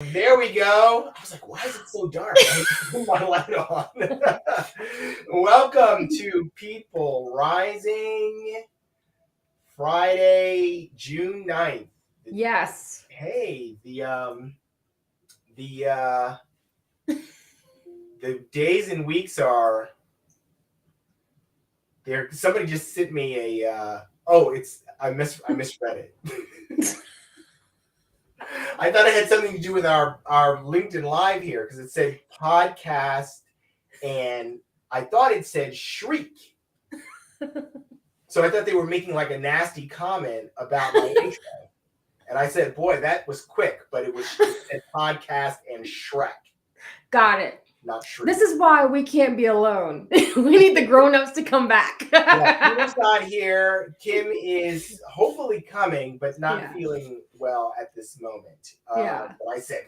There we go. I was like, why is it so dark? I had to turn my light on. Welcome to People Rising, Friday, June 9th. Yes. Hey, the uh the days and weeks are there. Somebody just sent me I misread it. I thought it had something to do with our LinkedIn Live here because it said podcast, and I thought it said shriek. So I thought they were making like a nasty comment about my intro. And I said, boy, that was quick, but it said podcast and Shrek, Got it. not shriek. This is why we can't be alone. We need the grown-ups to come back. Yeah, Kim's not here. Kim is hopefully coming, but not feeling well at this moment. Yeah. But I said,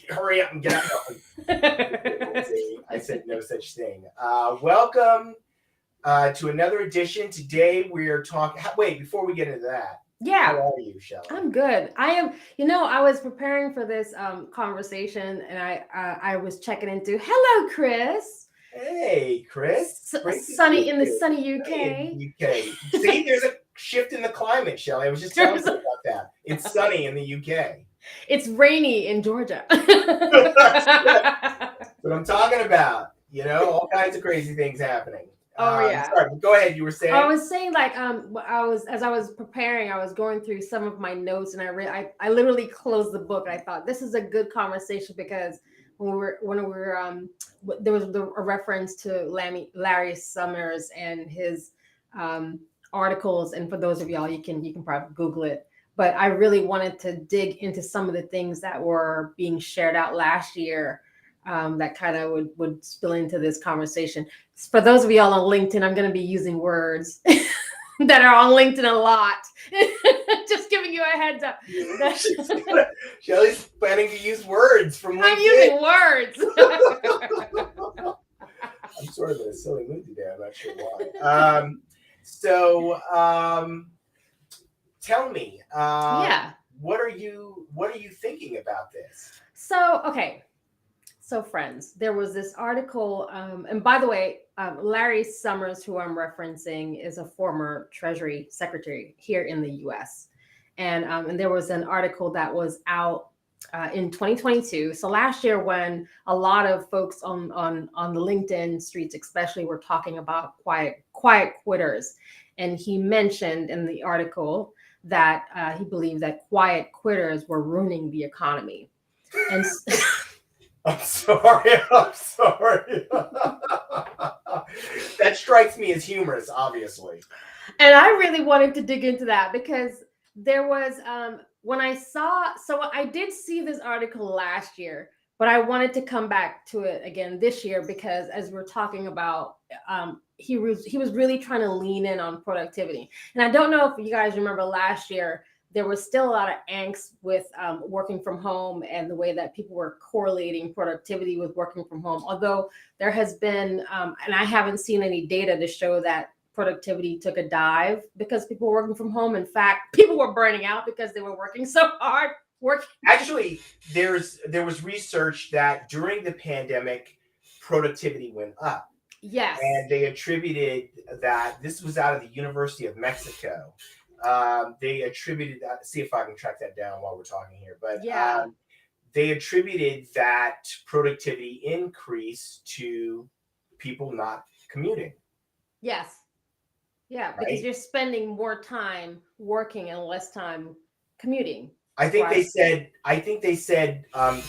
hurry up and get out. I said no such thing. Welcome to another edition. Today we're talking. Wait, before we get into that. Yeah. How are you, Shelley? I'm good. I am. I was preparing for this conversation, and I was checking into. Hello, Chris. Hey, Chris. Sunny in the sunny UK. See, there's a shift in the climate, Shelley. I was just telling you about that. It's sunny in the UK. It's rainy in Georgia. That's what I'm talking about. All kinds of crazy things happening. Yeah. Sorry, go ahead. You were saying. I was saying as I was preparing, I was going through some of my notes, and I literally closed the book. I thought this is a good conversation because when we were there was a reference to Larry Summers and his articles, and for those of y'all, you can probably Google it. But I really wanted to dig into some of the things that were being shared out last year. That kind of would spill into this conversation. For those of y'all on LinkedIn, I'm going to be using words that are on LinkedIn a lot. Just giving you a heads up. Shelley's planning to use words from LinkedIn. I'm using words. I'm sort of in a silly mood today. I'm not sure why. Tell me. What are you thinking about this? So friends, there was this article, and by the way, Larry Summers, who I'm referencing, is a former Treasury Secretary here in the U.S. And there was an article that was out in 2022. So last year, when a lot of folks on the LinkedIn streets, especially, were talking about quiet quitters, and he mentioned in the article that he believed that quiet quitters were ruining the economy. And I'm sorry. That strikes me as humorous, obviously. And I really wanted to dig into that because there was I did see this article last year, but I wanted to come back to it again this year because as we're talking about, he was really trying to lean in on productivity. And I don't know if you guys remember last year, there was still a lot of angst with working from home and the way that people were correlating productivity with working from home. Although there has been, and I haven't seen any data to show that productivity took a dive because people were working from home. In fact, people were burning out because they were working so hard. Actually, there was research that during the pandemic, productivity went up. Yes. And they attributed that, this was out of the University of Mexico. They attributed that, see if I can track that down while we're talking here, but they attributed that productivity increase to people not commuting. Yes. Yeah, because you're spending more time working and less time commuting. I think they said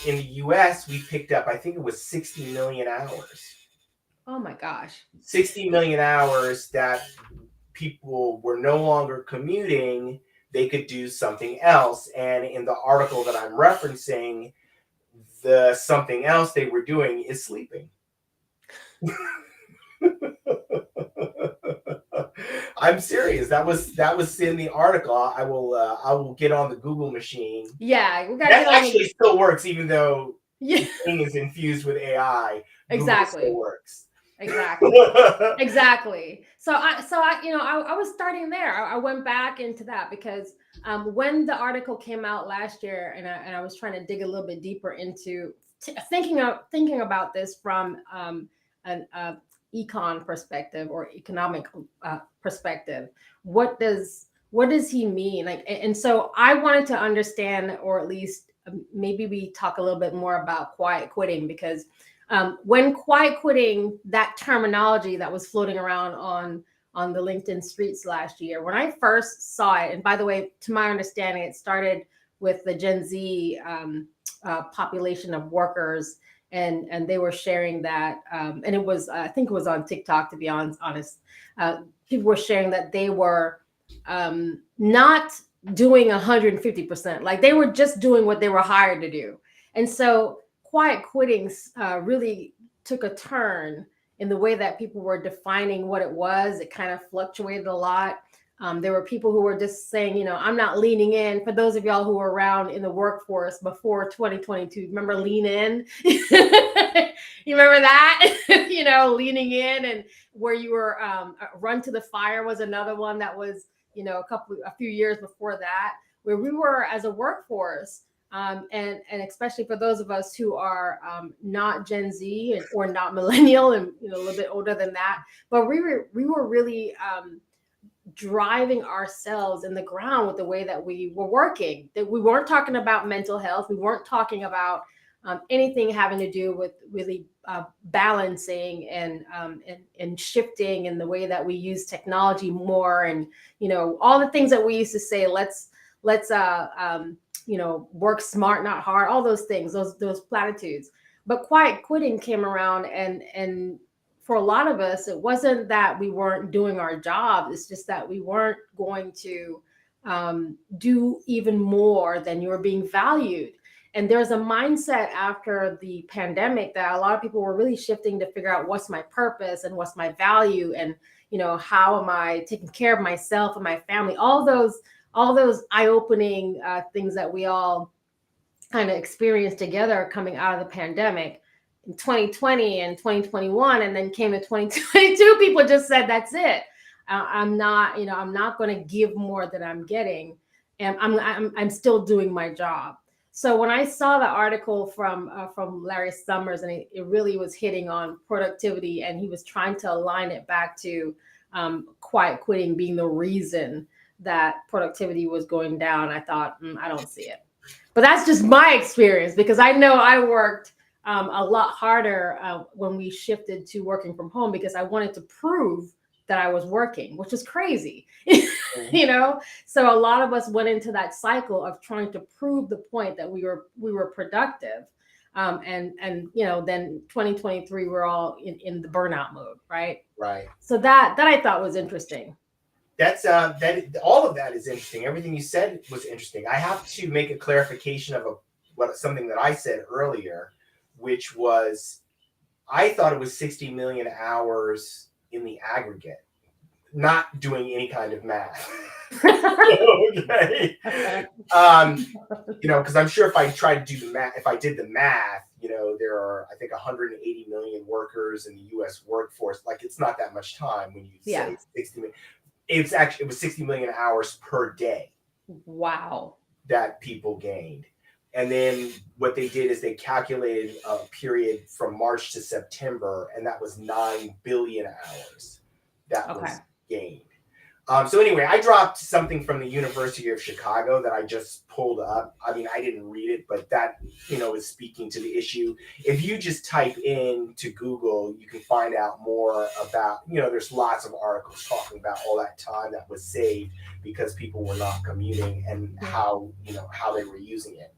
in the US we picked up, I think it was 60 million hours. Oh my gosh. 60 million hours that people were no longer commuting, they could do something else. And in the article that I'm referencing, the something else they were doing is sleeping. I'm serious. That was in the article. I will get on the Google machine. Yeah, that actually still works, even though the thing is infused with AI. Exactly. Google still works. Exactly. So I was starting there. I went back into that because when the article came out last year, and I was trying to dig a little bit deeper into thinking about this from an econ perspective or economic perspective. What does he mean? Like, and so I wanted to understand, or at least maybe we talk a little bit more about quiet quitting, because when quiet quitting, that terminology that was floating around on the LinkedIn streets last year, when I first saw it, and by the way, to my understanding, it started with the Gen Z population of workers, and they were sharing that, and it was I think it was on TikTok, to be honest. People were sharing that they were not doing 150%, like they were just doing what they were hired to do, and so quiet quitting really took a turn in the way that people were defining what it was. It kind of fluctuated a lot. There were people who were just saying, I'm not leaning in. For those of y'all who were around in the workforce before 2022, remember Lean In? You remember that? Leaning in, and where you were Run to the Fire was another one that was, a few years before that, where we were as a workforce. And especially for those of us who are not Gen Z or not millennial, and a little bit older than that, but we were really driving ourselves in the ground with the way that we were working. That we weren't talking about mental health. We weren't talking about anything having to do with really balancing and shifting in the way that we use technology more, and all the things that we used to say. Let's work smart, not hard. All those things, those platitudes. But quiet quitting came around, and for a lot of us, it wasn't that we weren't doing our job. It's just that we weren't going to do even more than you were being valued. And there's a mindset after the pandemic that a lot of people were really shifting to figure out what's my purpose and what's my value, and how am I taking care of myself and my family. All those eye-opening things that we all kind of experienced together coming out of the pandemic in 2020 and 2021, and then came to 2022. People just said, "That's it. I'm not going to give more than I'm getting, and I'm still doing my job." So when I saw the article from Larry Summers, and it really was hitting on productivity, and he was trying to align it back to quiet quitting being the reason that productivity was going down, I thought, I don't see it. But that's just my experience, because I know I worked a lot harder when we shifted to working from home, because I wanted to prove that I was working, which is crazy. So a lot of us went into that cycle of trying to prove the point that we were productive. And then 2023, we're all in the burnout mode, right? Right. So that I thought was interesting. That's all of that is interesting. Everything you said was interesting. I have to make a clarification of something that I said earlier, which was I thought it was 60 million hours in the aggregate, not doing any kind of math. Okay. Because I'm sure if I tried to do the math, if I did the math, there are, I think, 180 million workers in the U.S. workforce. Like, it's not that much time when you say 60 million. It was 60 million hours per day. Wow. That people gained. And then what they did is they calculated a period from March to September, and that was 9 billion hours that was gained. So anyway, I dropped something from the University of Chicago that I just pulled up. I mean, I didn't read it, but that, is speaking to the issue. If you just type in to Google, you can find out more about, there's lots of articles talking about all that time that was saved because people were not commuting, and how they were using it.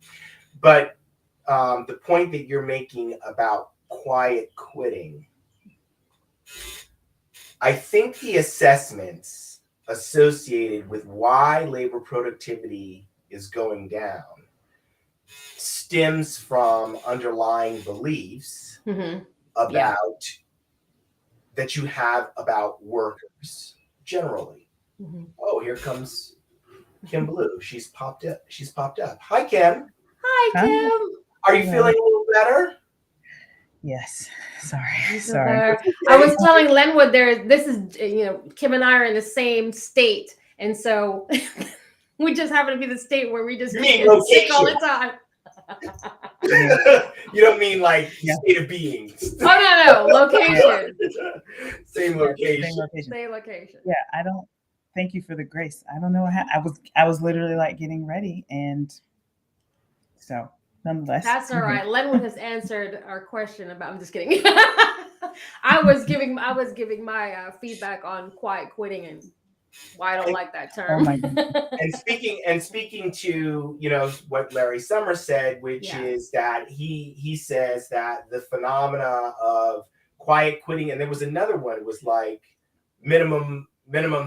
But the point that you're making about quiet quitting, I think the assessments associated with why labor productivity is going down stems from underlying beliefs about that you have about workers generally. Oh, here comes Kim Blue. She's popped up. Hi, Kim. Hi, Kim. Are you feeling a little better? Yes. Sorry. So Sorry. I was telling Lenwood this is, Kim and I are in the same state. And so we just happen to be the state where we just keep getting sick all the time. You don't mean like state of being. Oh, no. Location. Same location. Same location. Yeah, I don't. Thank you for the grace. I don't know how I was literally like getting ready, and so nonetheless. That's all right. Lenwood has answered our question about. I'm just kidding. I was giving my feedback on quiet quitting and why I don't like that term. Oh my goodness. and speaking to what Larry Summers said, which is that he says that the phenomena of quiet quitting, and there was another one, it was like minimum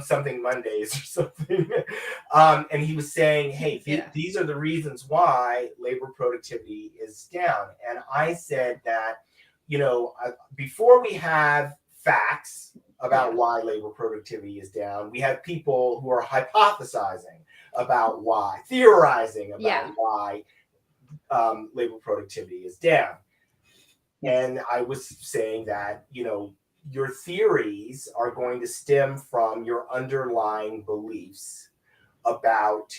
something Mondays or something, and he was saying, hey, these are the reasons why labor productivity is down. And I said that before we have facts about why labor productivity is down, we have people who are hypothesizing about why, theorizing about why labor productivity is down. And I was saying that your theories are going to stem from your underlying beliefs about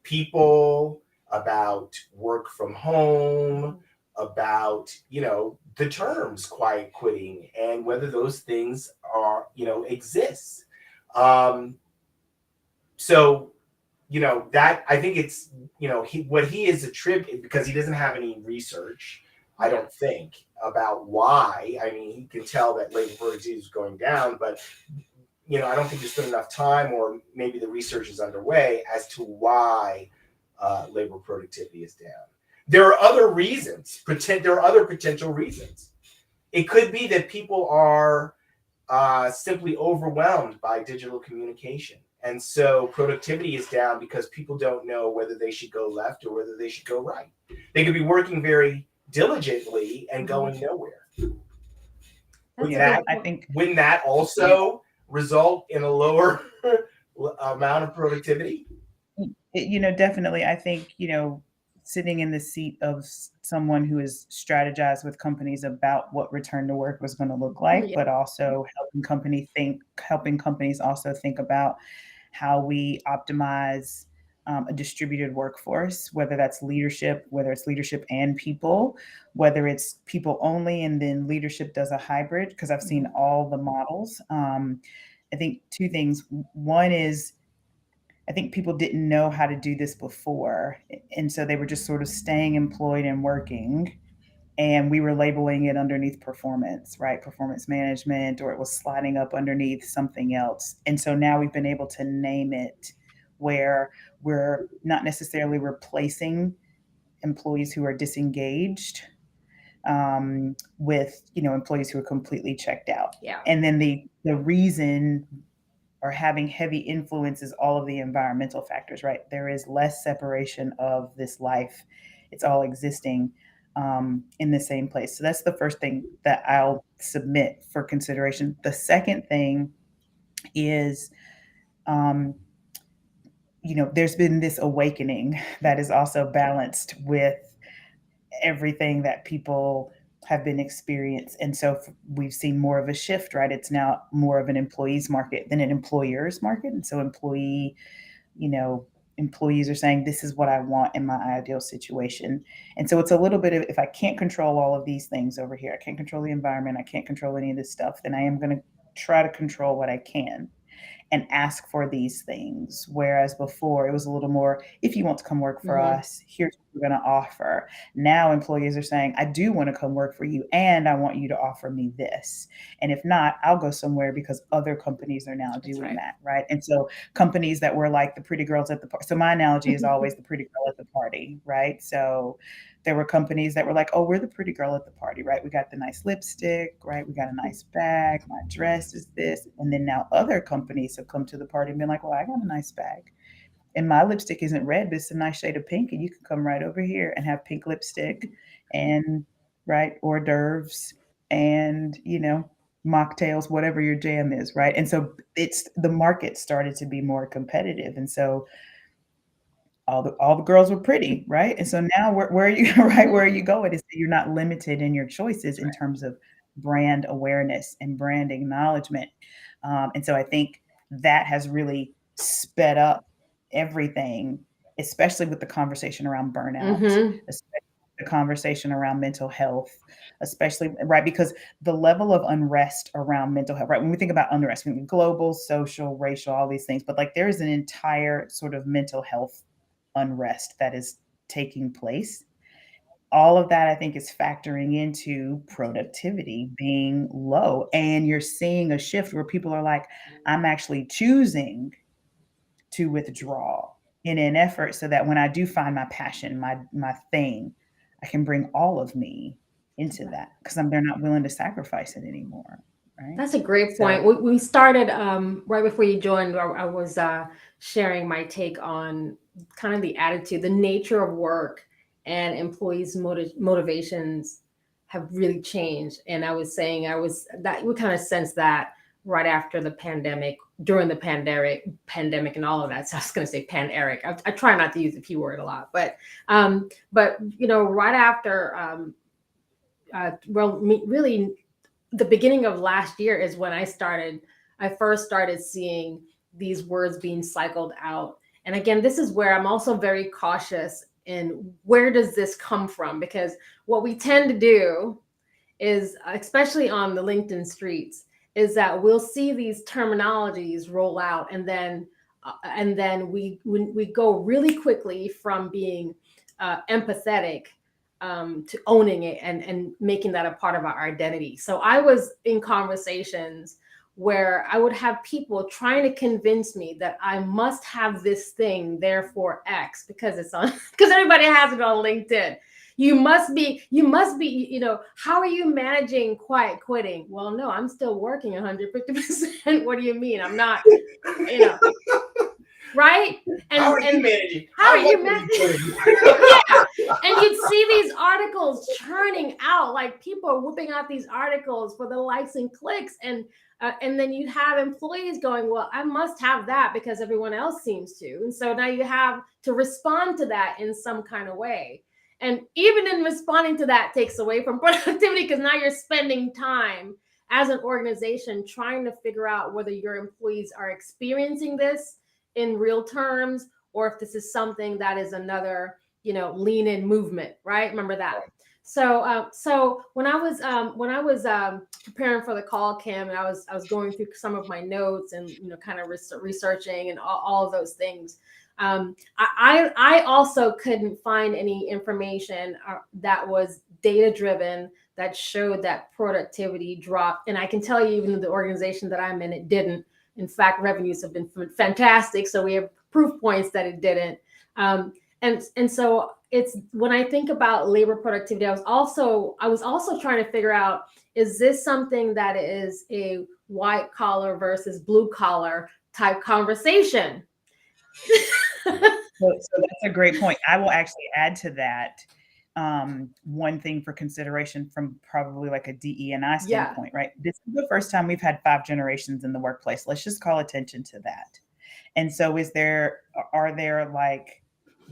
people, about work from home, about the terms quiet quitting, and whether those things are exist. So that, I think it's what he is attributed, because he doesn't have any research, I don't think, about why. I mean, he can tell that labor productivity is going down, but I don't think there's been enough time, or maybe the research is underway as to why labor productivity is down. There are other reasons. There are other potential reasons. It could be that people are simply overwhelmed by digital communication. And so productivity is down because people don't know whether they should go left or whether they should go right. They could be working very diligently and going nowhere. Wouldn't that also result in a lower amount of productivity? Definitely. I think, sitting in the seat of someone who has strategized with companies about what return to work was going to look like, but also helping companies also think about how we optimize a distributed workforce, whether it's leadership and people, whether it's people only and then leadership does a hybrid, because I've seen all the models. I think two things. One is, I think people didn't know how to do this before. And so they were just sort of staying employed and working. And we were labeling it underneath performance, right? Performance management, or it was sliding up underneath something else. And so now we've been able to name it, where we're not necessarily replacing employees who are disengaged with, employees who are completely checked out. Yeah. And then the reason, or having heavy influence, is all of the environmental factors, right? There is less separation of this life. It's all existing in the same place. So that's the first thing that I'll submit for consideration. The second thing is, there's been this awakening that is also balanced with everything that people have been experienced. And so we've seen more of a shift, right? It's now more of an employees market than an employers market. And so employees are saying, this is what I want in my ideal situation. And so it's a little bit of, if I can't control all of these things over here, I can't control the environment, I can't control any of this stuff, then I am going to try to control what I can and ask for these things. Whereas before it was a little more, if you want to come work for us, here's what we're going to offer. Now employees are saying, I do want to come work for you, and I want you to offer me this. And if not, I'll go somewhere, because other companies are now doing that, right? And so companies that were like the pretty girls at the party. So my analogy is always the pretty girl at the party, right? So there were companies that were like, oh, we're the pretty girl at the party, right? We got the nice lipstick, right? We got a nice bag. My dress is this. And then now other companies have come to the party and been like, well, I got a nice bag. And my lipstick isn't red, but it's a nice shade of pink. And you can come right over here and have pink lipstick and, right, hors d'oeuvres and, mocktails, whatever your jam is, right? And so the market started to be more competitive. And so all the girls were pretty, right? And so now where are you right? Where are you going? Is that you're not limited in your choices in terms of brand awareness and brand acknowledgement. And so I think that has really sped up everything, especially with the conversation around burnout, especially the conversation around mental health, especially right because the level of unrest around mental health, right? When we think about unrest, global, social, racial, all these things, but like there's an entire sort of mental health unrest that is taking place. All of that, I think, is factoring into productivity being low. And you're seeing a shift where people are like, I'm actually choosing to withdraw in an effort so that when I do find my passion, my thing, I can bring all of me into that because they're not willing to sacrifice it anymore. Right? That's a great point. We started right before you joined. I was sharing my take on kind of the attitude, the nature of work, and employees' motivations have really changed. And I was saying that we kind of sensed that right after the pandemic, during the pandemic, and all of that. So I was going to say pan-eric. I try not to use the P word a lot, but right after, really. The beginning of last year is when I first started seeing these words being cycled out. And again, this is where I'm also very cautious in where does this come from? Because what we tend to do is, especially on the LinkedIn streets, is that we'll see these terminologies roll out and then we go really quickly from being empathetic to owning it and making that a part of our identity. So I was in conversations where I would have people trying to convince me that I must have this thing, therefore X, because everybody has it on LinkedIn. You must be, how are you managing quiet quitting? Well, no, I'm still working 150%. What do you mean? I'm not, right? And how are you managing? How are you managing? Yeah. And you'd see these articles churning out, like people are whipping out these articles for the likes and clicks. And then you have employees going, well, I must have that because everyone else seems to. And so now you have to respond to that in some kind of way. And even in responding to that takes away from productivity because now you're spending time as an organization trying to figure out whether your employees are experiencing this in real terms, or if this is something that is another, lean in movement, right? Remember that. So when I was preparing for the call, Kim, and I was going through some of my notes and kind of researching and all of those things. I also couldn't find any information that was data driven that showed that productivity dropped. And I can tell you, even the organization that I'm in, it didn't. In fact, revenues have been fantastic. So we have proof points that it didn't. And so it's when I think about labor productivity, I was also trying to figure out, is this something that is a white collar versus blue collar type conversation? So that's a great point. I will actually add to that one thing for consideration from probably like a DE&I standpoint, right? This is the first time we've had 5 generations in the workplace. Let's just call attention to that. And so are there like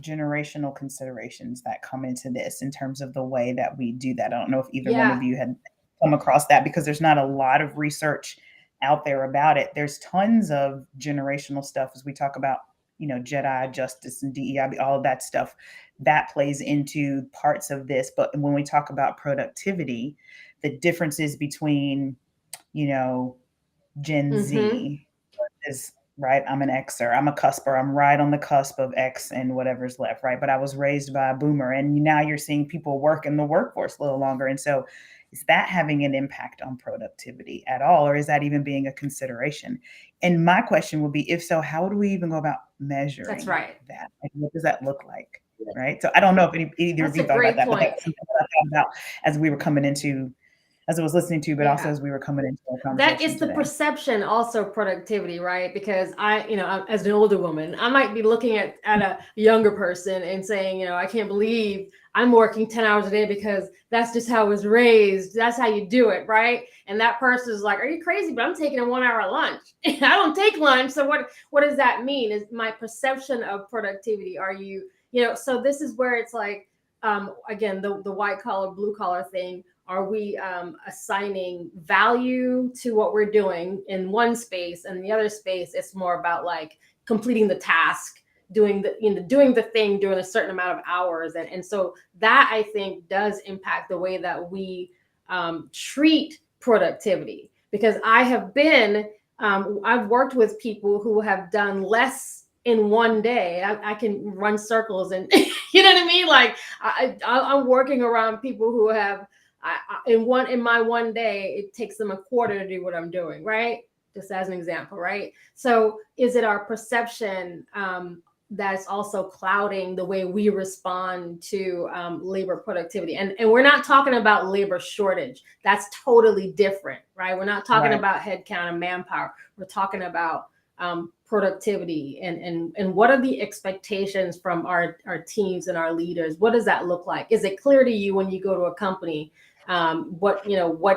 generational considerations that come into this in terms of the way that we do that? I don't know if either one of you had come across that because there's not a lot of research out there about it. There's tons of generational stuff as we talk about, Jedi, justice, and DEI, all of that stuff that plays into parts of this. But when we talk about productivity, the differences between, Gen Z is right. I'm an Xer, I'm a cusper, I'm right on the cusp of X and whatever's left, right? But I was raised by a boomer, and now you're seeing people work in the workforce a little longer. And so is that having an impact on productivity at all? Or is that even being a consideration? And my question would be, if so, how do we even go about measuring That's right. that? Like, what does that look like? Right. So I don't know if either of you thought about that, but that's something that I thought about as we were coming into as I was listening to you, but also as we were coming into our conversation that is the today. perception also productivity, right? Because as an older woman, I might be looking at a younger person and saying, I can't believe I'm working 10 hours a day because that's just how I was raised. That's how you do it, right? And that person is like, are you crazy? But I'm taking a 1 hour lunch. I don't take lunch. So what does that mean? Is my perception of productivity? Are you, so this is where it's like, again, the white collar, blue collar thing. Are we assigning value to what we're doing in one space, and in the other space, it's more about like completing the task, doing the thing during a certain amount of hours, and so that I think does impact the way that we treat productivity. Because I've worked with people who have done less in one day. I can run circles, and you know what I mean. Like I'm working around people who have. In my one day, it takes them a quarter to do what I'm doing, right? Just as an example, right? So is it our perception that's also clouding the way we respond to labor productivity? And we're not talking about labor shortage. That's totally different, right? We're not talking about headcount and manpower. We're talking about productivity and what are the expectations from our teams and our leaders? What does that look like? Is it clear to you when you go to a company what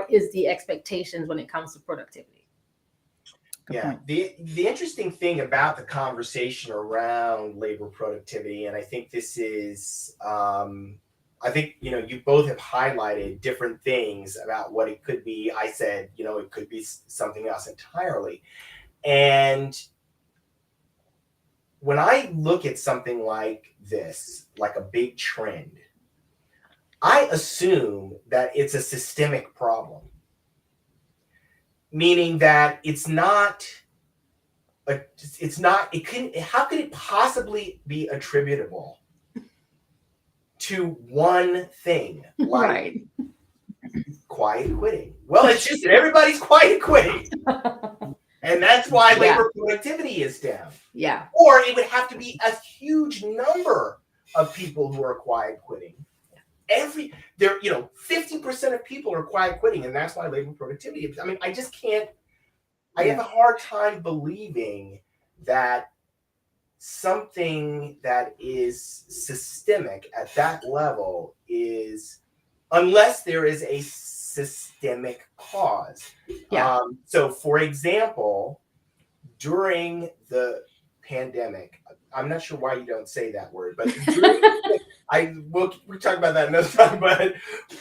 is the expectations when it comes to productivity? The interesting thing about the conversation around labor productivity, and I think this is you both have highlighted different things about what it could be. I said it could be something else entirely. And when I look at something like this, like a big trend, I assume that it's a systemic problem, meaning that how could it possibly be attributable to one thing, like quiet quitting? Well, it's just that everybody's quiet quitting. And that's why labor productivity is down. Yeah. Or it would have to be a huge number of people who are quiet quitting. 50% of people are quiet quitting, and that's why labor productivity. I mean, I just can't. I have a hard time believing that something that is systemic at that level is, unless there is a systemic cause. Yeah. So, for example, during the pandemic, I'm not sure why you don't say that word, but we'll talk about that another time. But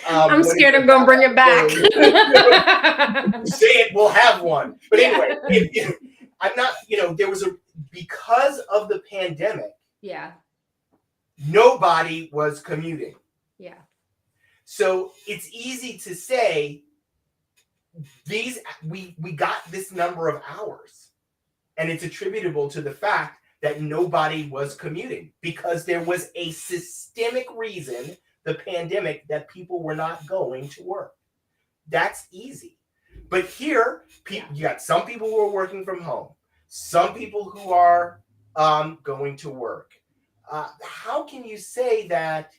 I'm scared I'm going to bring it back. Say it, we'll have one. But anyway, I'm not. There was because of the pandemic. Yeah. Nobody was commuting. Yeah. So it's easy to say we got this number of hours, and it's attributable to the fact that nobody was commuting because there was a systemic reason, the pandemic, that people were not going to work. That's easy. But here, you got some people who are working from home, some people who are going to work. How can you say that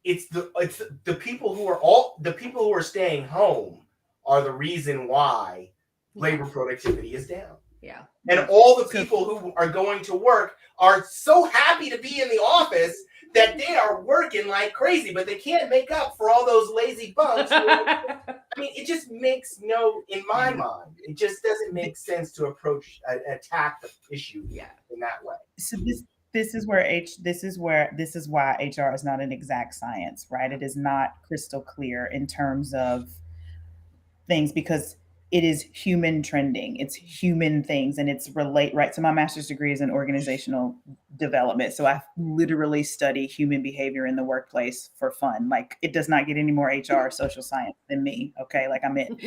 it's the people who are staying home are the reason why labor productivity is down? Yeah. And all the people who are going to work are so happy to be in the office that they are working like crazy, but they can't make up for all those lazy bums. I mean, it just makes in my mind, it just doesn't make sense to attack the issue in that way. So this is why HR is not an exact science, right? It is not crystal clear in terms of things because it is human trending. It's human things, and it's right? So my master's degree is in organizational development. So I literally study human behavior in the workplace for fun. Like, it does not get any more HR or social science than me. Okay. Like, I'm in.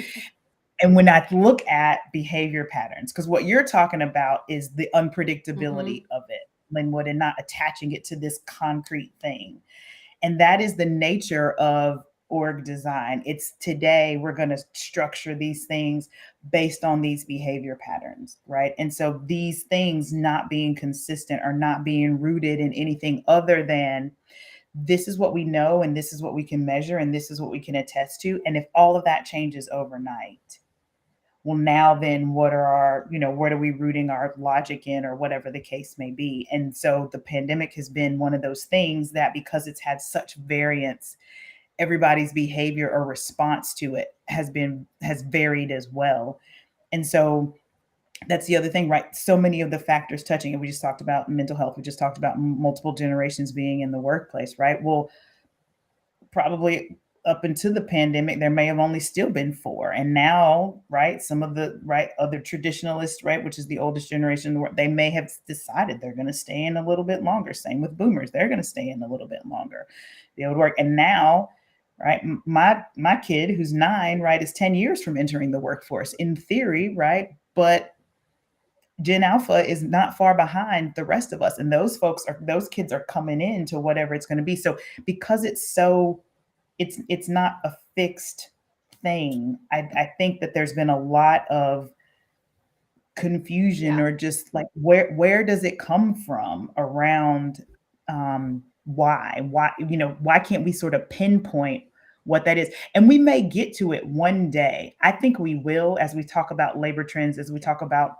And when I look at behavior patterns, because what you're talking about is the unpredictability of it, Linwood, and not attaching it to this concrete thing. And that is the nature of org design. It's today we're going to structure these things based on these behavior patterns, right? And so these things not being consistent or not being rooted in anything other than this is what we know, and this is what we can measure, and this is what we can attest to. And if all of that changes overnight, well, now then what are our, what are we rooting our logic in, or whatever the case may be? And so the pandemic has been one of those things that, because it's had such variance, everybody's behavior or response to it has varied as well. And so that's the other thing, right? So many of the factors touching it. We just talked about mental health. We just talked about multiple generations being in the workplace, right? Well, probably up until the pandemic, there may have only still been 4. And now, right, some of the other traditionalists, right, which is the oldest generation in the world, they may have decided they're going to stay in a little bit longer. Same with boomers. They're going to stay in a little bit longer. They would work. And now, right, my kid who's 9, right, is 10 years from entering the workforce in theory, right? But Gen Alpha is not far behind the rest of us. And those kids are coming into whatever it's going to be. So because it's not a fixed thing, I think that there's been a lot of confusion, or just like, where does it come from around why can't we sort of pinpoint what that is? And we may get to it one day. I think we will, as we talk about labor trends, as we talk about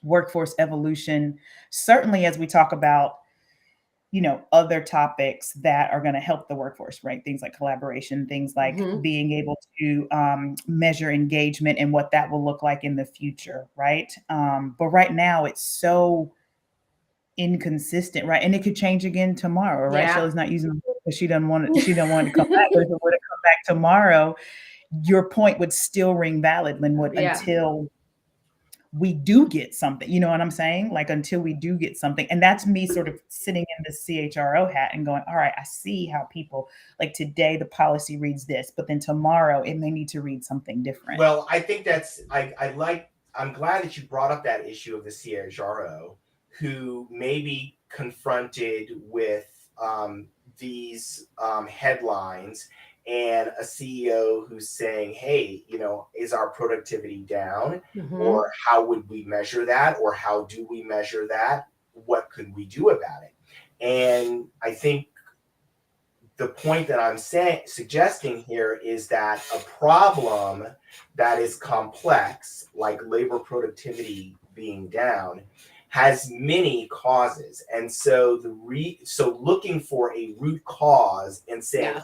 workforce evolution, certainly as we talk about other topics that are going to help the workforce, right? Things like collaboration, things like being able to measure engagement and what that will look like in the future, right? But right now it's so inconsistent, right? And it could change again tomorrow, right? Shelley's not using the word because she doesn't want it to come back. But if it were to come back tomorrow, your point would still ring valid, Linwood, until we do get something, you know what I'm saying? Like, until we do get something. And that's me sort of sitting in the CHRO hat and going, all right, I see how people, like, today the policy reads this, but then tomorrow it may need to read something different. Well, I think I'm glad that you brought up that issue of the CHRO, who may be confronted with these headlines, and a CEO who's saying, hey, is our productivity down? Or how would we measure that? Or how do we measure that? What could we do about it? And I think the point that I'm suggesting here is that a problem that is complex, like labor productivity being down, has many causes. And so so looking for a root cause and saying,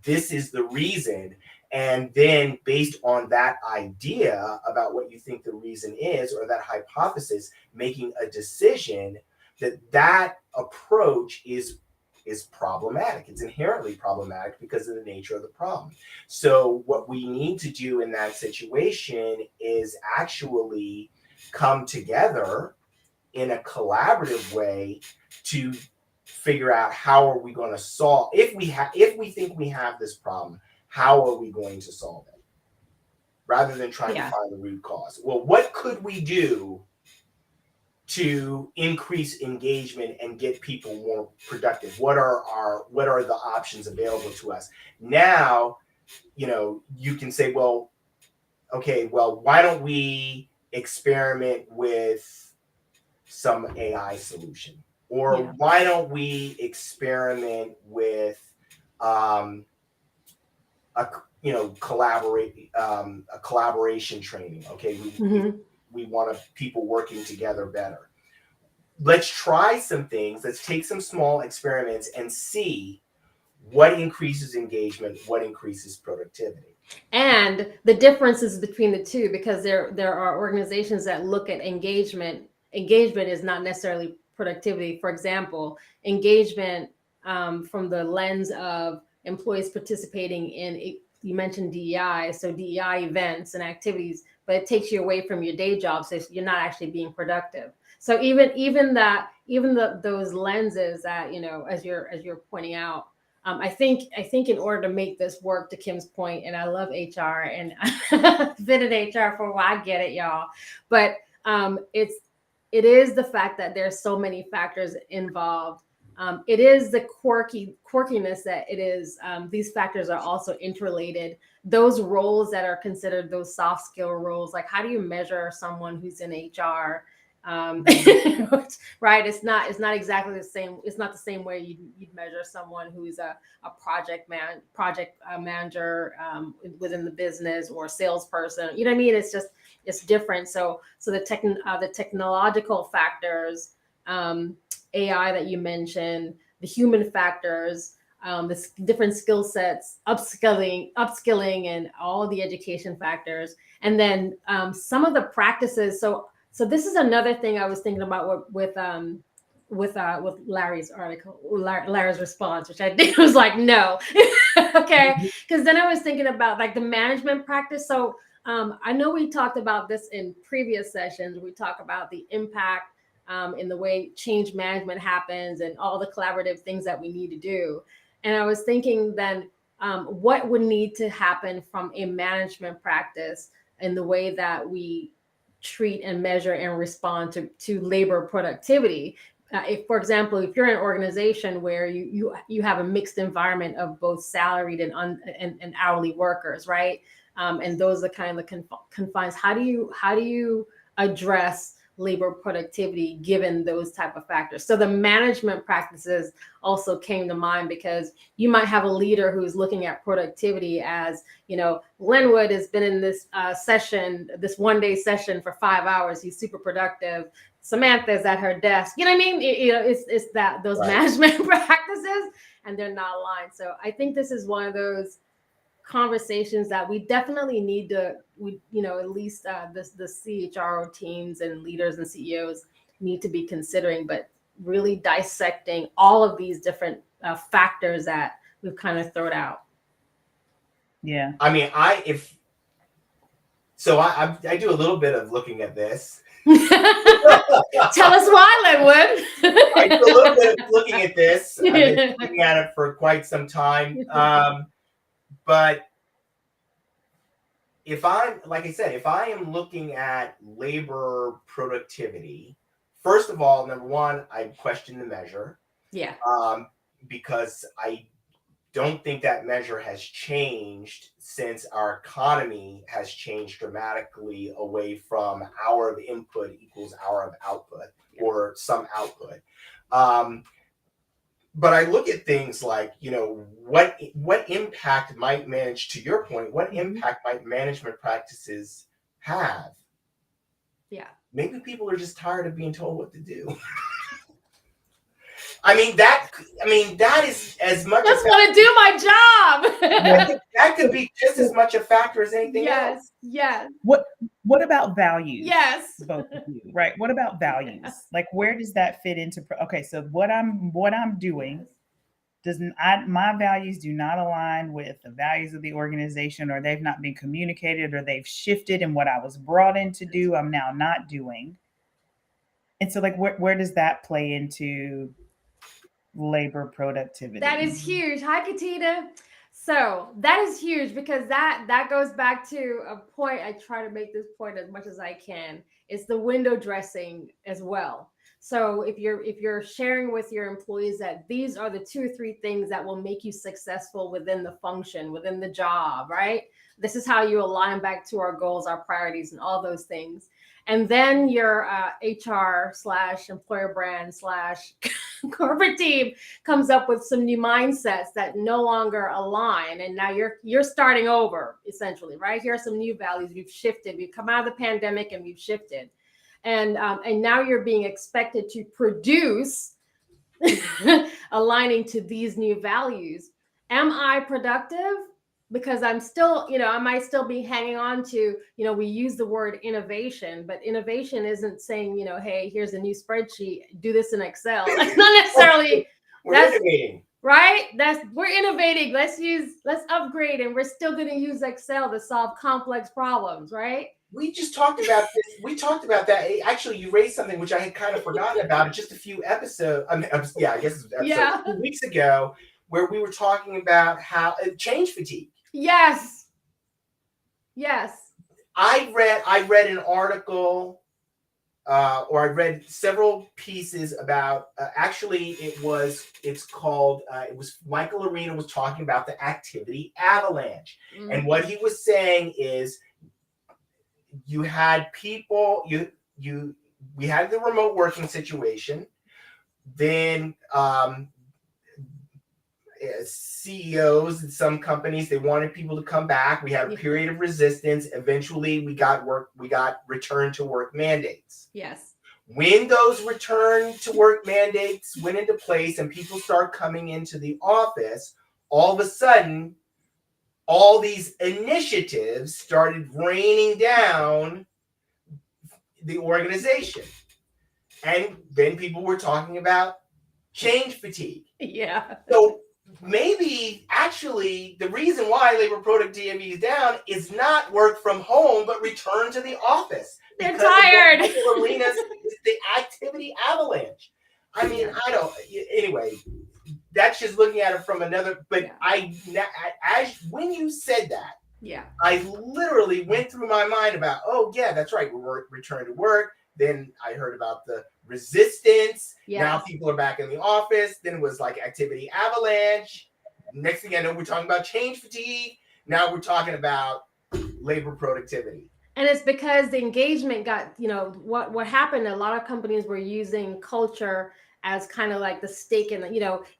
this is the reason, and then based on that idea about what you think the reason is, or that hypothesis, making a decision, that approach is problematic. It's inherently problematic because of the nature of the problem. So what we need to do in that situation is actually come together in a collaborative way to figure out how are we going to solve, if we think we have this problem, how are we going to solve it, rather than trying to find the root cause. Well, what could we do to increase engagement and get people more productive? What are the options available to us? Now, you can say, well, okay, well, why don't we experiment with some AI solution? Or why don't we experiment with a collaboration training? Okay, we want people working together better. Let's try some things. Let's take some small experiments and see what increases engagement, what increases productivity. And the differences between the two, because there are organizations that look at engagement. Engagement is not necessarily productivity. For example, engagement from the lens of employees participating in, you mentioned DEI, so DEI events and activities, but it takes you away from your day job, so you're not actually being productive. So even those lenses that, as you're pointing out, I think in order to make this work, to Kim's point, and I love HR and I've been in HR for a while, I get it, y'all, but it is the fact that there's so many factors involved. It is the quirkiness that it is. These factors are also interrelated. Those roles that are considered those soft skill roles, like how do you measure someone who's in HR Right? It's not exactly the same. It's not the same way you'd measure someone who's a project manager within the business, or a salesperson. You know what I mean? It's different. So the technological factors, AI that you mentioned, the human factors, the different skill sets, upskilling, and all the education factors, and then some of the practices. So this is another thing I was thinking about with Larry's article, Larry's response, which I think was like, no, okay, because then I was thinking about like the management practice. So I know we talked about this in previous sessions. We talk about the impact in the way change management happens and all the collaborative things that we need to do. And I was thinking then, what would need to happen from a management practice in the way that we treat and measure and respond to labor productivity. If, for example, if you're in an organization where you have a mixed environment of both salaried and hourly workers, right? And those are kind of the confines. How do you address labor productivity given those type of factors? So the management practices also came to mind, because you might have a leader who's looking at productivity as, Linwood has been in this session, this one-day session for 5 hours. He's super productive. Samantha's at her desk. You know what I mean? It's that those management practices, and they're not aligned. So I think this is one of those conversations that we definitely need to, at least the CHRO teams and leaders and CEOs need to be considering, but really dissecting all of these different factors that we've kind of thrown out. Yeah. I mean, I do a little bit of looking at this. Tell us why, Linwood. I do a little bit of looking at this. I've been looking at it for quite some time. But if I am looking at labor productivity, first of all, number one, I question the measure. Yeah. Because I don't think that measure has changed since our economy has changed dramatically away from hour of input equals hour of output, or some output. But I look at things like, what impact might to your point, what impact might management practices have? Yeah. Maybe people are just tired of being told what to do. that is as much. Just want to do my job. That could be just as much a factor as anything else. Yes. What about values? Yes. Both of you, right? What about values? Like, where does that fit into? Okay, so what I'm doing my values do not align with the values of the organization, or they've not been communicated, or they've shifted, and what I was brought in to do, I'm now not doing. And so, like, where does that play into labor productivity? That is huge. Hi, Katina. So that is huge, because that goes back to a point. I try to make this point as much as I can. It's the window dressing as well. So if you're sharing with your employees that these are the 2 or 3 things that will make you successful within the function, within the job, right? This is how you align back to our goals, our priorities, and all those things. And then your HR/employer brand/ corporate team comes up with some new mindsets that no longer align, and now you're starting over, essentially, right? Here are some new values. We've shifted. We've come out of the pandemic and we've shifted, and now you're being expected to produce aligning to these new values. Am I productive? Because I'm still, I might still be hanging on to, we use the word innovation, but innovation isn't saying, hey, here's a new spreadsheet, do this in Excel. That's not necessarily. We're innovating. Right? We're innovating. Let's upgrade, and we're still going to use Excel to solve complex problems, right? We just talked about this. We talked about that. Actually, you raised something which I had kind of forgotten about just a few episodes. I guess it was episode 2 weeks ago, where we were talking about how change fatigue. Yes. I read an article, or I read several pieces about. Actually, it was Michael Arena was talking about the activity avalanche, and what he was saying is, you had people, we had the remote working situation. Then CEOs in some companies, they wanted people to come back. We had a period of resistance. Eventually we got return to work mandates. Yes. When those return to work mandates went into place and people start coming into the office, all of a sudden, all these initiatives started raining down the organization. And then people were talking about change fatigue. Yeah. So maybe actually the reason why labor productivity is down is not work from home, but return to the office. They're tired. Arenas is the activity avalanche. I mean, I don't. Anyway, that's just looking at it from another. But as when you said that, I literally went through my mind about, oh yeah, that's right. We're return to work. Then I heard about the resistance. Yes. Now people are back in the office. Then it was like activity avalanche. Next thing I know, we're talking about change fatigue. Now we're talking about labor productivity. And it's because the engagement got, what happened, a lot of companies were using culture as kind of like the stake in,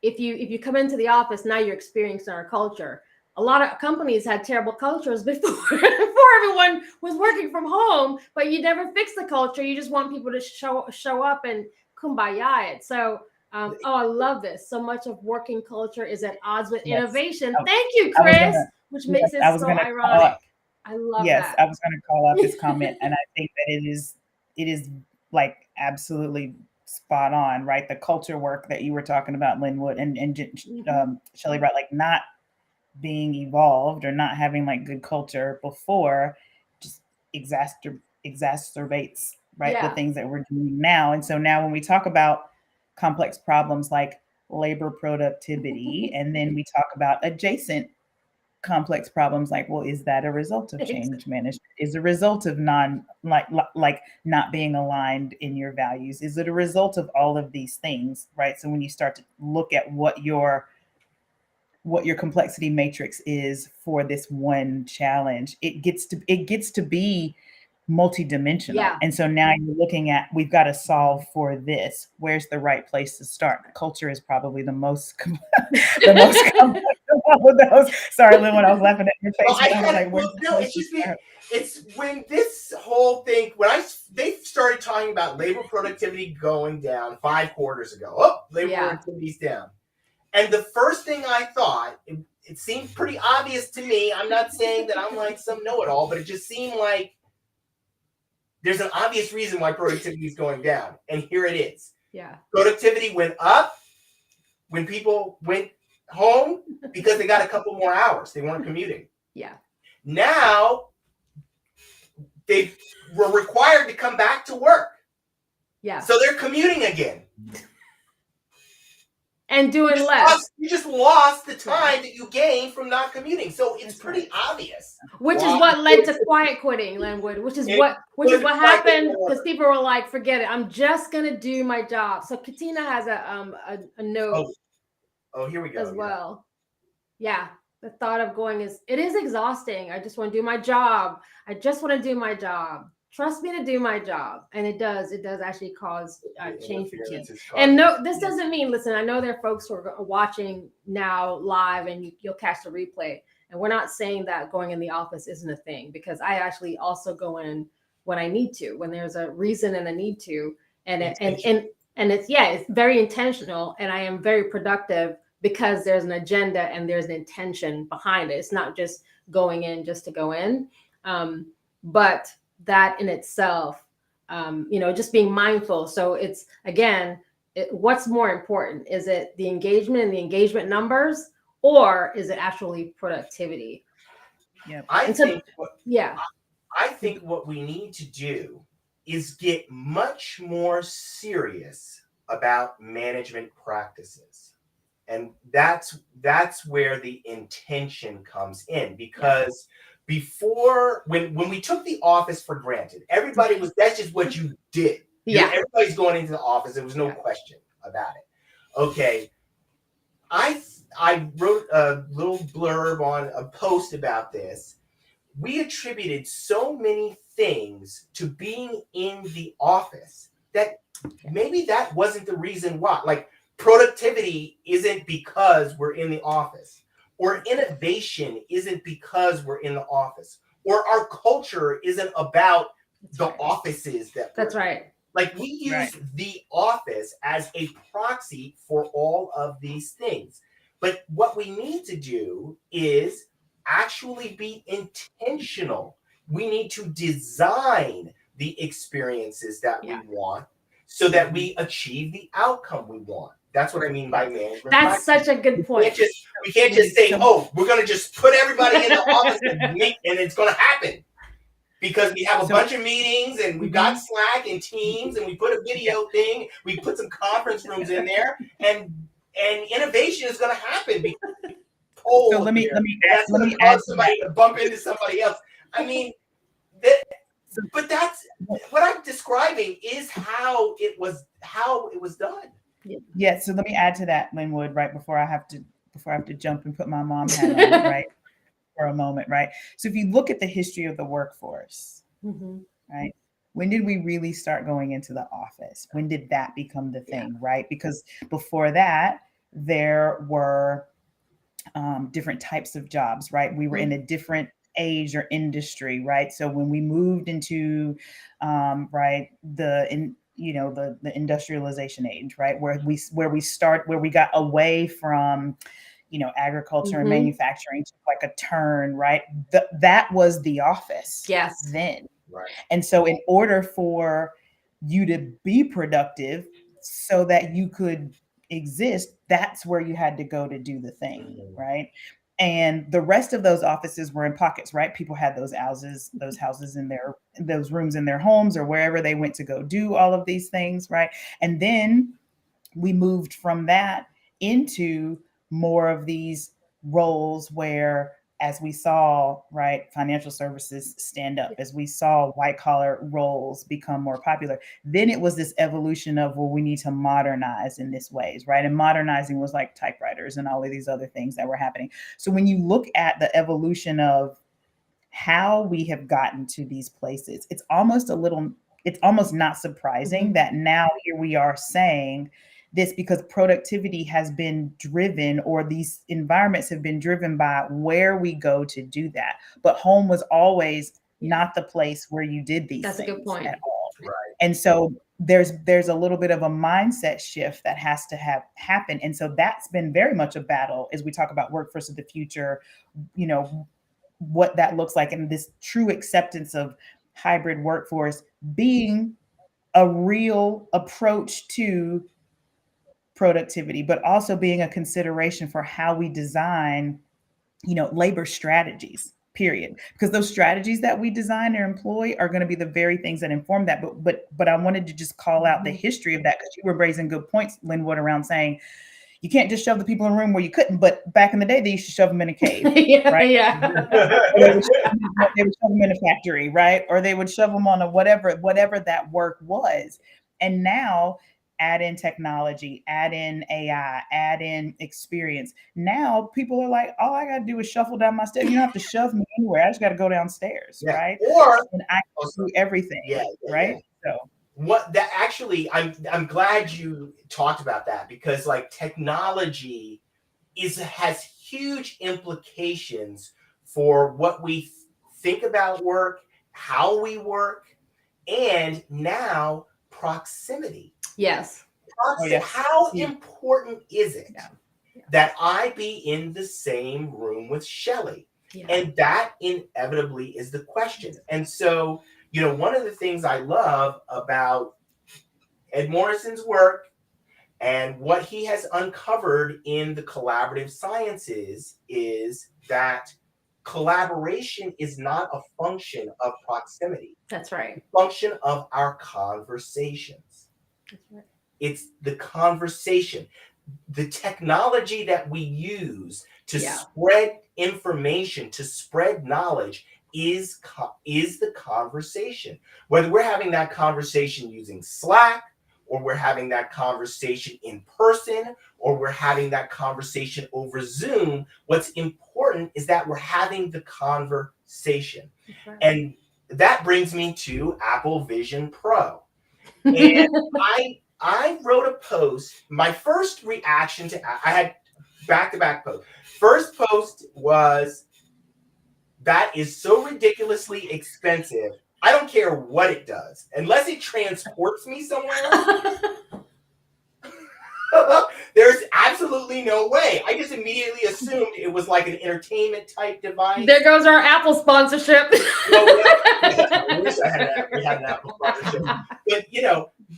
if you come into the office, now you're experiencing our culture. A lot of companies had terrible cultures before everyone was working from home, but you never fix the culture. You just want people to show up and kumbaya it. So, I love this. So much of working culture is at odds with innovation. Thank you, Chris, which makes it so ironic. I love that. I was going to call out this comment, and I think that it is like absolutely spot on, right? The culture work that you were talking about, Linwood and Shelley, right? Like not being evolved or not having like good culture before just exacerbates, right? The things that we're doing now. And so now when we talk about complex problems like labor productivity, and then we talk about adjacent complex problems like, well, is that a result of change management? Is a result of not being aligned in your values? Is it a result of all of these things, right? So when you start to look at what your complexity matrix is for this one challenge, it gets to be multidimensional. Yeah. And so now you're looking at, we've got to solve for this. Where's the right place to start? Culture is probably the most complex of all of those. Sorry, Lynn, when I was laughing at your face. It's when this whole thing, they started talking about labor productivity going down 5 quarters ago. Oh, labor productivity's down. And the first thing I thought, it seemed pretty obvious to me. I'm not saying that I'm like some know-it-all, but it just seemed like there's an obvious reason why productivity is going down. And here it is. Yeah. Productivity went up when people went home because they got a couple more hours. They weren't commuting. Yeah. Now they were required to come back to work. Yeah. So they're commuting again. And doing less. You just lost the time that you gained from not commuting. So it's pretty obvious. Which is what led to quiet quitting, Linwood, which is what happened, because people were like, forget it. I'm just going to do my job. So Katina has a note. Oh, here we go. As well. Yeah. The thought of going it is exhausting. I just want to do my job. I just want to do my job. Trust me to do my job. And it does actually cause change fatigue. And no, this doesn't mean, listen, I know there are folks who are watching now live and you'll catch the replay. And we're not saying that going in the office isn't a thing, because I actually also go in when I need to, when there's a reason and a need to. And it's very intentional, and I am very productive because there's an agenda and there's an intention behind it. It's not just going in just to go in. But that in itself, just being mindful. So it's, again, what's more important? Is it the engagement and the engagement numbers, or is it actually productivity? Yeah. I think what we need to do is get much more serious about management practices. And that's where the intention comes in, because before, when we took the office for granted, that's just what you did. Yeah. Everybody's going into the office. There was no question about it. Okay. I wrote a little blurb on a post about this. we attributed so many things to being in the office that maybe that wasn't the reason why. Like, productivity isn't because we're in the office, or innovation isn't because we're in the office, or our culture isn't about the offices that That's right. Like, we use the office as a proxy for all of these things. But what we need to do is actually be intentional. We need to design the experiences that we want so that we achieve the outcome we want. That's what I mean by management. That's such a good point. We can't just say, oh, we're going to just put everybody in the office and it's going to happen. Because we have a bunch of meetings and we've got Slack and Teams and we put a video thing, we put some conference rooms in there, and innovation is going to happen. So let me add somebody to bump into somebody else. I mean, but that's what I'm describing is how it was done. Yeah. So let me add to that, Linwood, right before I have to jump and put my mom hat on, right? For a moment, right? So if you look at the history of the workforce, right? When did we really start going into the office? When did that become the thing, right? Because before that, there were different types of jobs, right? We were in a different age or industry, right? So when we moved into, the industrialization age, right? Where we got away from, agriculture and manufacturing to like a turn, right? That was the office then. Right. And so in order for you to be productive so that you could exist, that's where you had to go to do the thing, right? And the rest of those offices were in pockets, right? People had those houses in those rooms in their homes or wherever they went to go do all of these things, right? And then we moved from that into more of these roles where, as we saw, right, financial services stand up, as we saw white collar roles become more popular, then it was this evolution of, well, we need to modernize in this ways, right? And modernizing was like typewriters and all of these other things that were happening. So when you look at the evolution of how we have gotten to these places, it's almost not surprising that now here we are saying this, because productivity has been driven, or these environments have been driven by where we go to do that. But home was always not the place where you did these things. That's a good point. At all. Right. And so there's a little bit of a mindset shift that has to happen. And so that's been very much a battle as we talk about workforce of the future, what that looks like, and this true acceptance of hybrid workforce being a real approach to productivity, but also being a consideration for how we design, labor strategies, period. Because those strategies that we design or employ are going to be the very things that inform that. But I wanted to just call out the history of that, because you were raising good points, Linwood, around saying you can't just shove the people in a room where you couldn't. But back in the day, they used to shove them in a cave, right? They would shove them in a factory, right? Or they would shove them on a whatever that work was. And now, add in technology, add in AI, add in experience. Now people are like, all I got to do is shuffle down my stairs. You don't have to shove me anywhere. I just got to go downstairs, right? And I can do everything, right? Yeah. So what that actually, I'm glad you talked about that, because like technology has huge implications for what we think about work, how we work, and now proximity. Yes. How important is it that I be in the same room with Shelley? And that inevitably is the question. And so, one of the things I love about Ed Morrison's work and what he has uncovered in the collaborative sciences is that collaboration is not a function of proximity. That's right. It's a function of our conversations. That's right. It's the conversation. The technology that we use to spread information, to spread knowledge is the conversation. Whether we're having that conversation using Slack or we're having that conversation in person, or we're having that conversation over Zoom, what's important is that we're having the conversation. Right. And that brings me to Apple Vision Pro. And I wrote a post. My first reaction to, I had back-to-back posts. First post was, that is so ridiculously expensive. I don't care what it does, unless it transports me somewhere. There's absolutely no way. I just immediately assumed it was like an entertainment type device. There goes our Apple sponsorship. I wish we had an Apple sponsorship.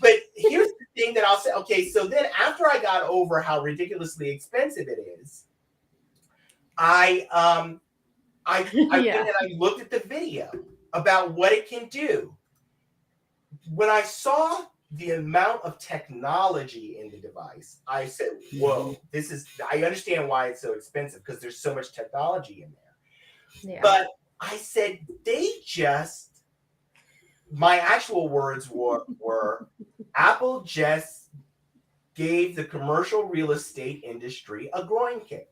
But here's the thing that I'll say. Okay, so then after I got over how ridiculously expensive it is, I went and I looked at the video about what it can do. When I saw the amount of technology in the device, I said, whoa, I understand why it's so expensive, because there's so much technology in there. Yeah. But I said, my actual words were Apple just gave the commercial real estate industry a groin kick.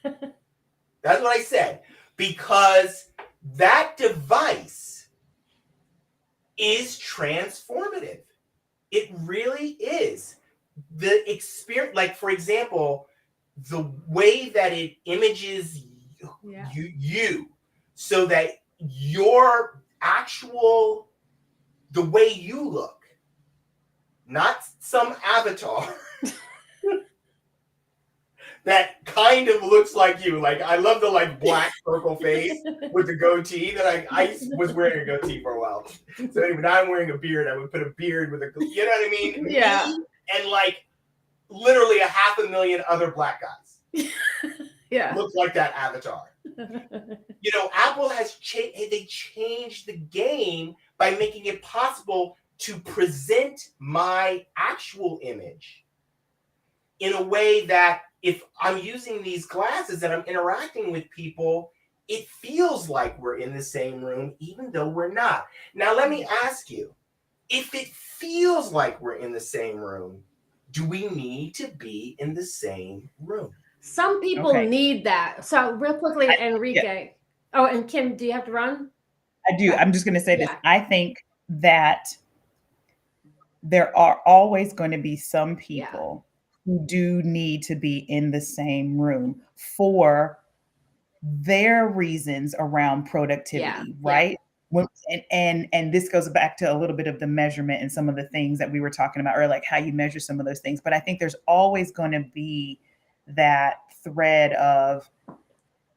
That's what I said, because that device is transformative. It really is. The experience, like, for example, the way that it images you so that your actual, the way you look, not some avatar that kind of looks like you. Like, I love the black circle face with the goatee that I was wearing a goatee for a while. So anyway, now I'm wearing a beard. I would put a beard with you know what I mean? Yeah. Me and literally 500,000 other black guys. Yeah. Look like that avatar. Apple has changed the game by making it possible to present my actual image in a way that if I'm using these glasses and I'm interacting with people, it feels like we're in the same room, even though we're not. Now, let me ask you, if it feels like we're in the same room, do we need to be in the same room? Some people need that. So real quickly, Enrique. Oh, and Kim, do you have to run? I do. I'm just going to say this. I think that there are always going to be some people who do need to be in the same room for their reasons around productivity, right? And this goes back to a little bit of the measurement and some of the things that we were talking about, or like how you measure some of those things. But I think there's always going to be that thread of,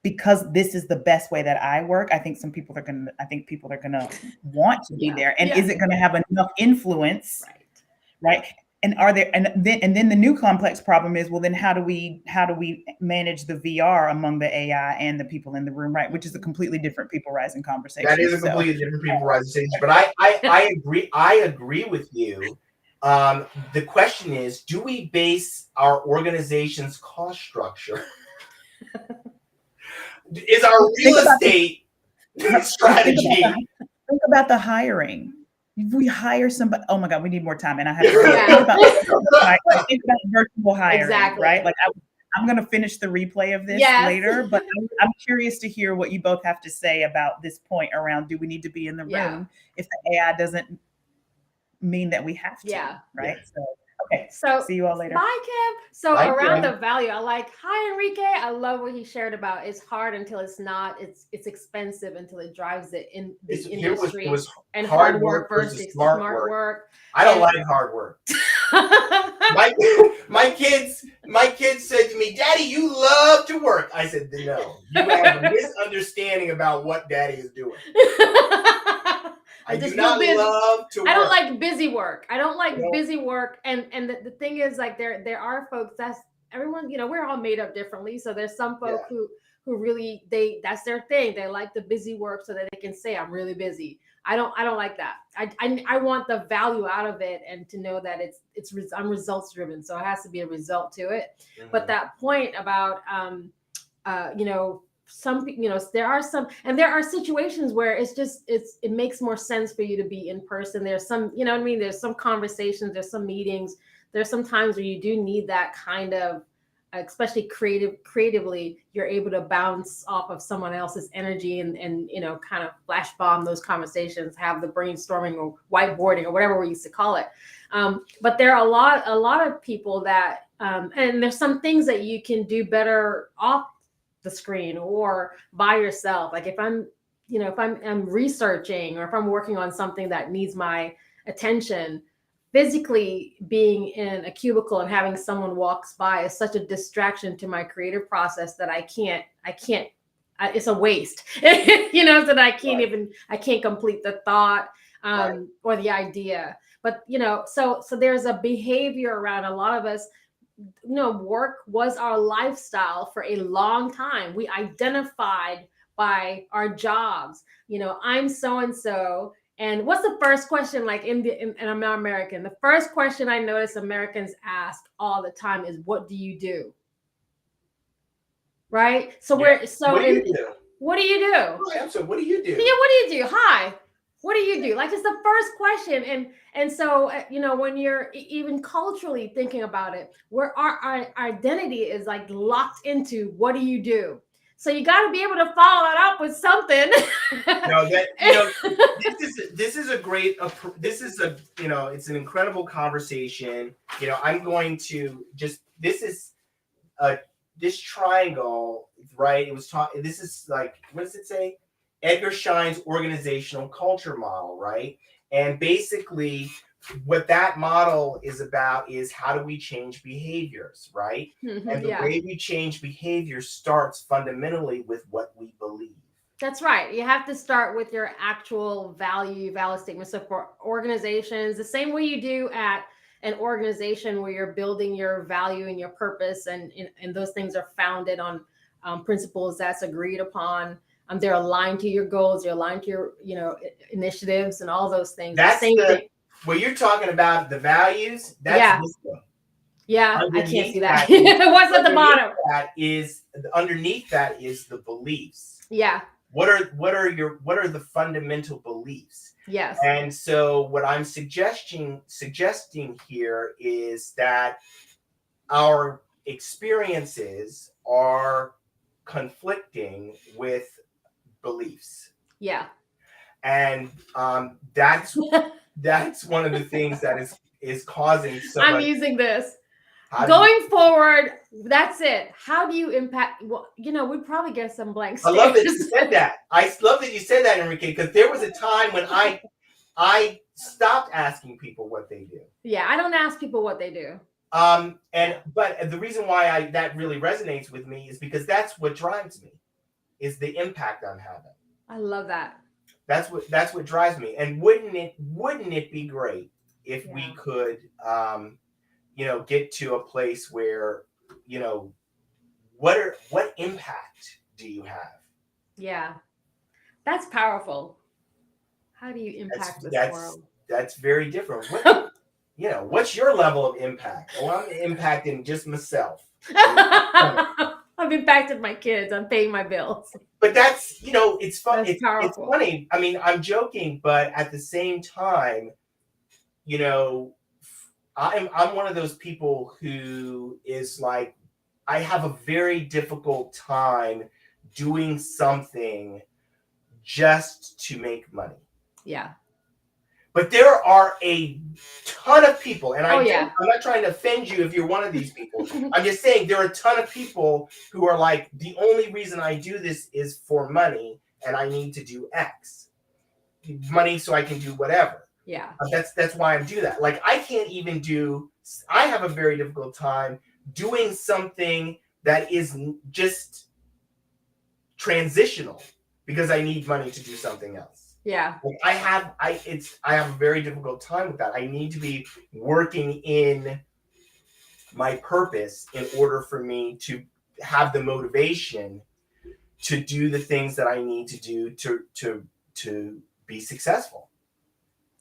because this is the best way that I work, I think people are gonna want to be there. And is it gonna have enough influence? Right. And then the new complex problem is, well, then how do we manage the VR among the AI and the people in the room, right? Which is a completely different people rising conversation. That is a completely different people rising conversation. But I agree with you. The question is, do we base our organization's cost structure? Is our real estate strategy? Think about the hiring. If we hire somebody, oh my God, we need more time. And I have to think about virtual hiring, right? Like I'm going to finish the replay of this later, but I'm curious to hear what you both have to say about this point around, do we need to be in the room if the AI doesn't mean that we have to, right? So, okay. So see you all later. Bye, Kim. So around the value, hi, Enrique. I love what he shared about. It's hard until it's not. It's expensive until it drives it in the industry. It was and hard work versus smart work. I don't like hard work. my kids said to me, "Daddy, you love to work." I said, "No, you have a misunderstanding about what Daddy is doing." I do not love to work. I don't like busy work. I don't like busy work. And the thing is, there are folks, that's everyone, we're all made up differently. So there's some folk who really, that's their thing. They like the busy work so that they can say, I'm really busy. I don't like that. I want the value out of it and to know that I'm results driven. So it has to be a result to it. Mm-hmm. But that point about, some, there are some, and there are situations where it makes more sense for you to be in person. There's some, you know what I mean? There's some conversations, there's some meetings, there's some times where you do need that kind of, especially creatively, you're able to bounce off of someone else's energy and kind of flash bomb those conversations, have the brainstorming or whiteboarding or whatever we used to call it. But there are a lot of people that, and there's some things that you can do better off the screen or by yourself. Like if I'm researching or if I'm working on something that needs my attention, physically being in a cubicle and having someone walks by is such a distraction to my creative process that I can't, it's a waste, so that I can't complete the thought, or the idea. But, so there's a behavior around a lot of us. Work was our lifestyle for a long time. We identified by our jobs. I'm so-and-so. And what's the first question, like and I'm not American, the first question I notice Americans ask all the time is, what do you do? Right? So what do you do? What do you do? Yeah, what do you do? Hi. What do you do? Like, it's the first question. And so, when you're even culturally thinking about it, where our identity is like locked into what do you do? So you got to be able to follow it up with something. No, this is it's an incredible conversation. I'm going to this triangle, right? It was taught. This is like, what does it say? Edgar Schein's organizational culture model, right? And basically what that model is about is how do we change behaviors, right? Mm-hmm, and the way we change behavior starts fundamentally with what we believe. That's right. You have to start with your actual value statement. So for organizations, the same way you do at an organization where you're building your value and your purpose, and those things are founded on principles that's agreed upon. They're aligned to your goals. They're aligned to your, initiatives and all those things. That's the same thing. What you're talking about, the values. That's this one. Yeah, I can't see that. What's at the bottom? Underneath that is the beliefs. Yeah. What are the fundamental beliefs? Yes. And so what I'm suggesting here is that our experiences are conflicting with beliefs. Yeah. And that's one of the things that is causing so I'm much. using this. Going forward, that's it. How do you impact? Well, we probably get some blank stares. I love that you said that. I love that you said that, Enrique, because there was a time when I stopped asking people what they do. Yeah, I don't ask people what they do. But the reason why that really resonates with me is because that's what drives me, is the impact I'm having. I love that. That's what drives me. And wouldn't it be great if we could get to a place where, what impact do you have? Yeah. That's powerful. How do you impact this world? That's very different. What's your level of impact? Oh, I'm impacting just myself. I've impacted my kids. I'm paying my bills. But that's, it's fun. It's funny. I mean, I'm joking, but at the same time, I'm one of those people who is like, I have a very difficult time doing something just to make money. Yeah. But there are a ton of people, and I'm not trying to offend you if you're one of these people. I'm just saying there are a ton of people who are like, the only reason I do this is for money, and I need to do X. Money so I can do whatever. Yeah. That's why I do that. Like, I have a very difficult time doing something that is just transitional because I need money to do something else. Yeah. Like I have a very difficult time with that. I need to be working in my purpose in order for me to have the motivation to do the things that I need to do to be successible.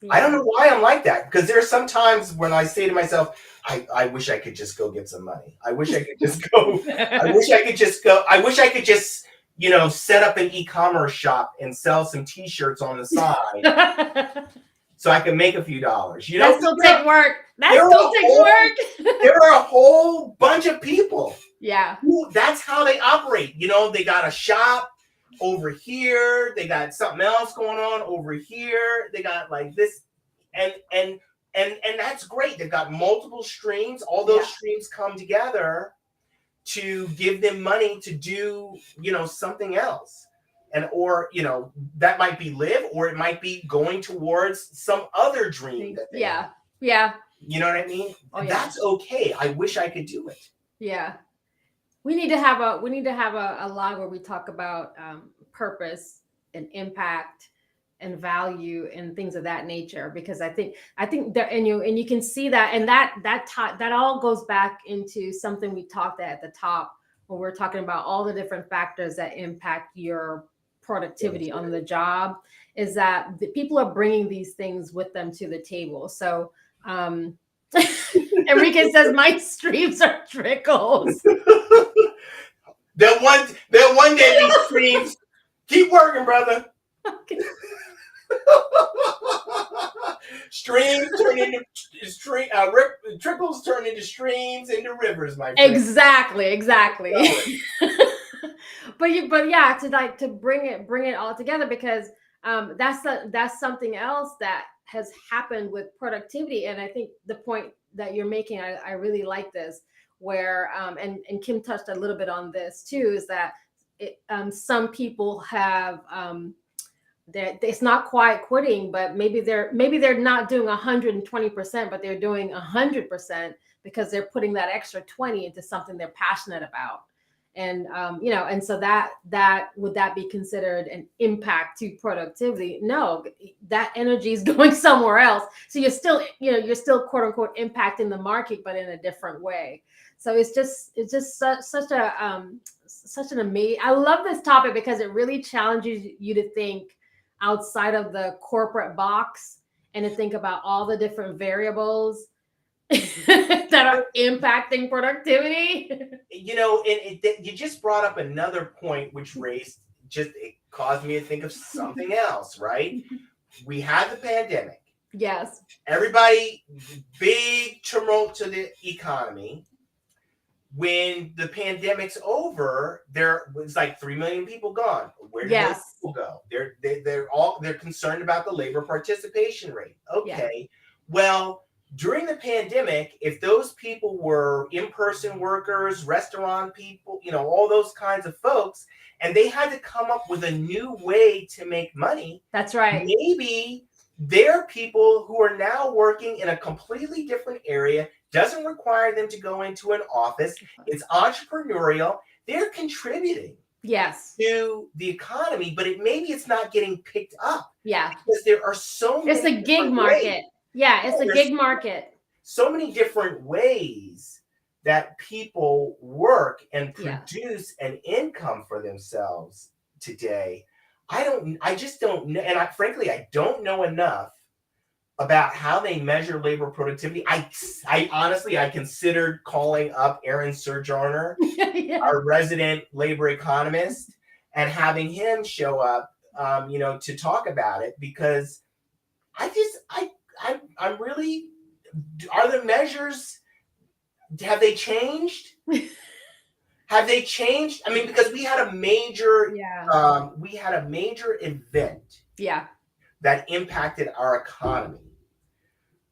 Yeah. I don't know why I'm like that, because there are some times when I say to myself, I wish I could just go get some money. I wish I could just go. I wish I could just set up an e-commerce shop and sell some t-shirts on the side so I can make a few dollars. That still takes work. There are a whole bunch of people. Yeah. That's how they operate. They got a shop over here. They got something else going on over here. They got like this, and that's great. They've got multiple streams. All those streams come together to give them money to do, something else. Or that might be live, or it might be going towards some other dream. Yeah. You know what I mean? Oh, that's okay. I wish I could do it. Yeah. We need to have a log where we talk about purpose and impact and value and things of that nature, because I think that, and you can see that, and that all goes back into something we talked at the top when we're talking about all the different factors that impact your productivity on the job, is that the people are bringing these things with them to the table. So Enrique says my streams are trickles. They'll one day these streams keep working, brother. Okay. Streams turn into trickles turn into streams into rivers, my friend. Exactly. but yeah, to bring it all together, because that's something else that has happened with productivity. And I think the point that you're making, I really like this, where and Kim touched a little bit on this too, is that some people have it's not quite quitting, but maybe they're not doing 120%, but they're doing 100% because they're putting that extra 20 into something they're passionate about. And and so that would that be considered an impact to productivity? No, that energy is going somewhere else. So you're still quote unquote impacting the market, but in a different way. So it's just such an amazing. I love this topic because it really challenges you to think outside of the corporate box and to think about all the different variables that are impacting productivity. You just brought up another point, which it caused me to think of something else, right? We had the pandemic. Yes. Everybody, big tumult to the economy. When the pandemic's over, there was like 3 million people gone. Where did those people go? They're concerned about the labor participation rate. Okay. Well, during the pandemic, if those people were in-person workers, restaurant people, all those kinds of folks, and they had to come up with a new way to make money. That's right. Maybe they're people who are now working in a completely different area, doesn't require them to go into an office. It's entrepreneurial. They're contributing to the economy, but maybe it's not getting picked up. Yeah. Because there are so many. It's a gig market. Ways. Yeah, it's a gig market. So many different ways that people work and produce an income for themselves today. I just don't know. And frankly, I don't know enough about how they measure labor productivity. I honestly considered calling up Aaron Sojourner, our resident labor economist, and having him show up, to talk about it, because I'm really, are the measures, have they changed? Have they changed? I mean, because we had a major event that impacted our economy.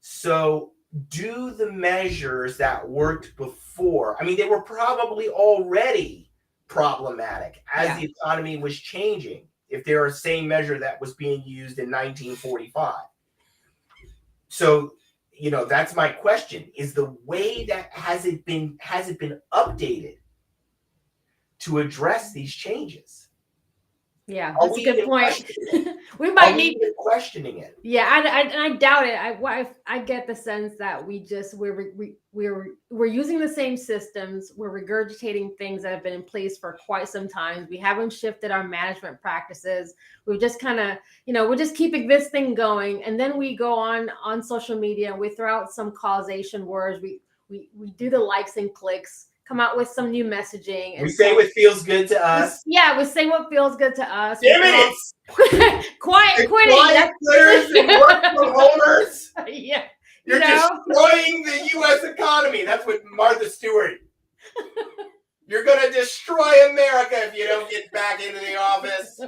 So do the measures that worked before, I mean, they were probably already problematic as the economy was changing, if they're the same measure that was being used in 1945. So, that's my question. Is the way that has it been updated to address these changes? Yeah, that's a good point. We might need questioning it. Yeah, I doubt it. I get the sense that we're using the same systems. We're regurgitating things that have been in place for quite some time. We haven't shifted our management practices. We're just kind of, we're just keeping this thing going, and then we go on social media and we throw out some causation words. We do the likes and clicks come out with some new messaging. And we say what feels good to us. We say what feels good to us. Damn it! Quiet quitting. Quiet quitters and work from homers. Yeah. You're destroying the U.S. economy. That's what Martha Stewart. You're going to destroy America if you don't get back into the office.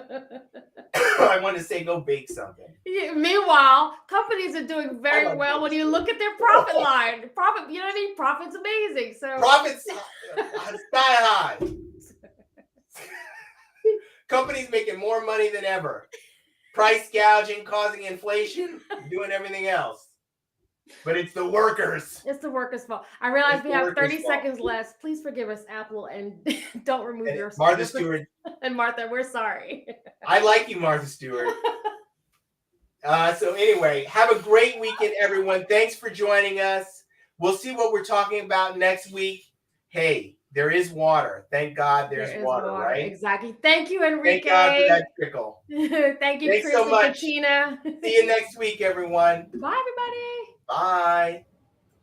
I want to say go bake something. Yeah, meanwhile, companies are doing very well when you look at their profit line. Profit, you know what I mean? Profit's amazing. So profits sky high. Companies making more money than ever. Price gouging, causing inflation, doing everything else. But it's the workers. It's the workers' fault. I realize we have 30 seconds left. Please forgive us, Apple, and don't remove your Martha Stewart. And Martha, we're sorry. I like you, Martha Stewart. So anyway, have a great weekend, everyone. Thanks for joining us. We'll see what we're talking about next week. Hey, there is water. Thank God there's water, right? Exactly. Thank you, Enrique. Thank God for that trickle. Thank you, Thanks Chris so much. and Katina. See you next week, everyone. Bye, everybody. Bye.